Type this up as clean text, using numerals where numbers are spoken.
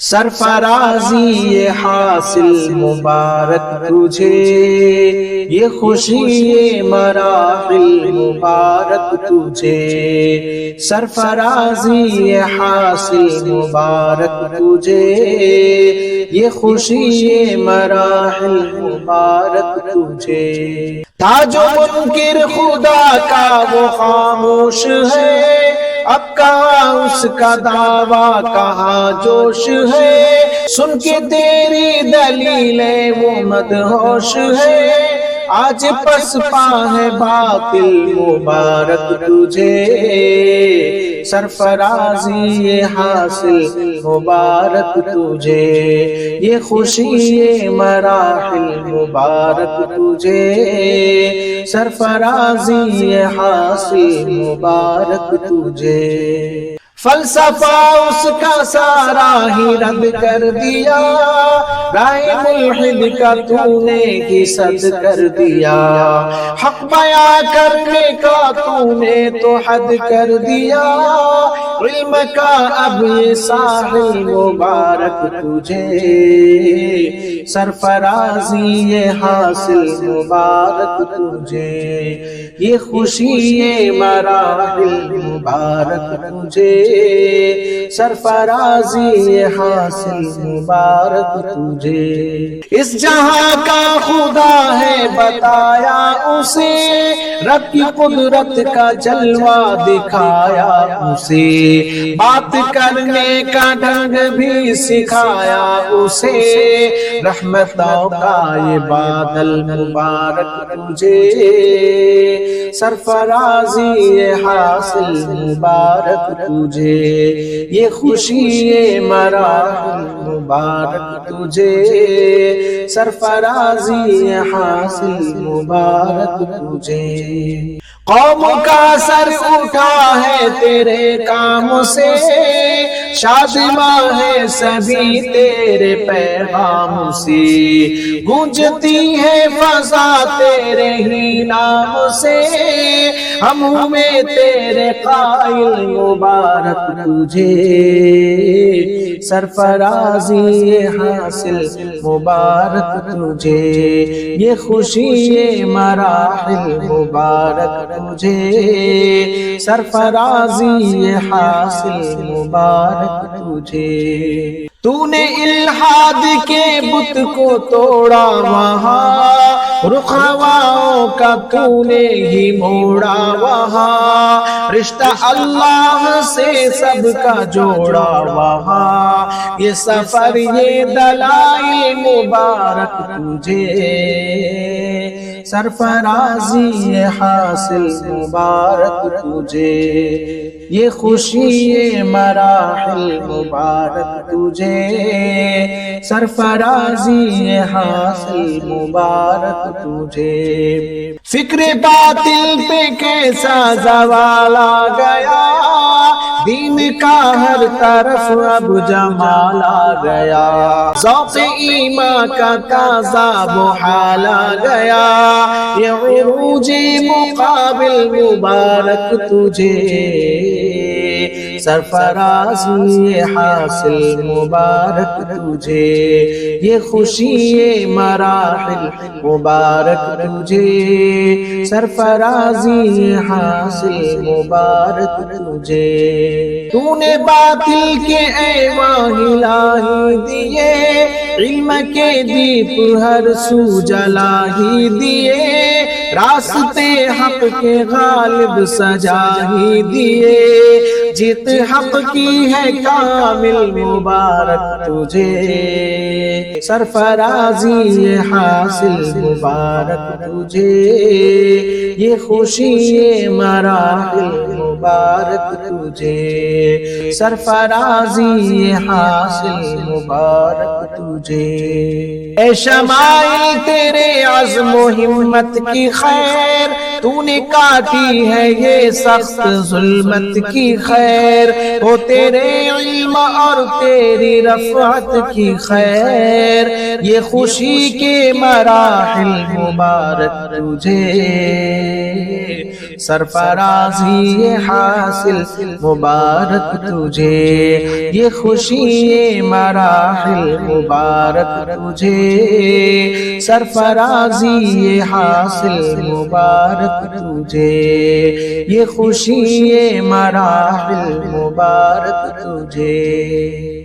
سرفرازی یہ حاصل مبارک تجھے، یہ خوشی یہ مراحل مبارک تجھے، سرفرازی یہ حاصل مبارک تجھے، یہ خوشی یہ مراحل مبارک تجھے۔ تھا جو منکر خدا کا وہ خاموش ہے، اب کہاں اس کا دعویٰ کہاں جوش ہے، سن کے تیری دلیلیں وہ مدہوش ہے، آج پسپا ہے باطل مبارک تجھے، سرفرازی یہ حاصل مبارک تجھے، یہ خوشی یہ مراحل مبارک تجھے، سرفرازی یہ حاصل مبارک تجھے۔ فلسفہ اس کا سارا ہی رد کر دیا، راہ ملحد کا تو نے ہی صد کر دیا، حق بیان کرنے کا تو نے تو حد کر دیا، علم کا اب یہ ساحل مبارک تجھے، سرفرازی یہ حاصل مبارک تجھے، یہ خوشی یہ مراحل مبارک تجھے، سرفرازی یہ حاصل مبارک تجھے۔ اس جہاں کا خدا ہے بتایا اسے، رب کی قدرت کا جلوہ دکھایا اسے، بات کرنے کا ڈھنگ بھی سکھایا اسے، رحمتوں کا یہ بادل مبارک تجھے، سرفرازی یہ حاصل مبارک تجھے، یہ خوشی یہ مراحل مبارک تجھے، سرفرازی یہ حاصل مبارک تجھے۔ قوم کا سر اٹھا ہے تیرے کام سے، شادماں ہے سبھی تیرے پیغام سے، گونجتی ہے فضا تیرے ہی نام سے، ہم ہوئے تیرے قائل مبارک تجھے، سرفرازی یہ حاصل مبارک تجھے، یہ خوشی یہ مراحل مبارک تجھے، سرفرازی یہ حاصل مبارک تجھے۔ تو نے الحاد کے بت کو توڑا وہاں، رخواؤں کا تو نے ہی موڑا وہاں، رشتہ اللہ سے سب کا جوڑا وہاں، یہ سفر یہ دلائل مبارک تجھے، سرفرازی یہ حاصل مبارک تجھے، یہ خوشی یہ مراحل مبارک تجھے، سرفرازی یہ حاصل مبارک تجھے۔ فکر باطل پہ کیسا زوال آ گیا، دین کا ہر طرف اب جمال آ گیا، ذوق ایمان کا تازہ بحال آ گیا، یہ عروج مقابل مبارک تجھے، سرفرازی یہ حاصل مبارک تجھے، یہ خوشی یہ مراحل مبارک تجھے، سرفرازی یہ حاصل مبارک تجھے۔ تو نے باطل کے ایواں ہلا ہی دیے، علم کے دیپ ہر سو جلا ہی دیے، راستے حق کے غالب سجا ہی دیے، جیت حق کی ہے کامل مبارک تجھے، سرفرازی یہ حاصل مبارک تجھے، یہ خوشی یہ مراحل مبارک تجھے، سرفرازی یہ حاصل مبارک تجھے۔ اے شمائل تیرے عزم و ہمت کی خیر، تو نے کاٹی ہے یہ سخت ظلمت کی خیر، ہو تیرے علم اور تیری رفعت کی خیر، یہ خوشی کے مراحل مبارک تجھے، سرفرازی یہ حاصل مبارک تجھے، یہ خوشی یہ مراحل مبارک تجھے، سرفرازی یہ حاصل مبارک تجھے، یہ خوشی یہ مراحل مبارک تجھے۔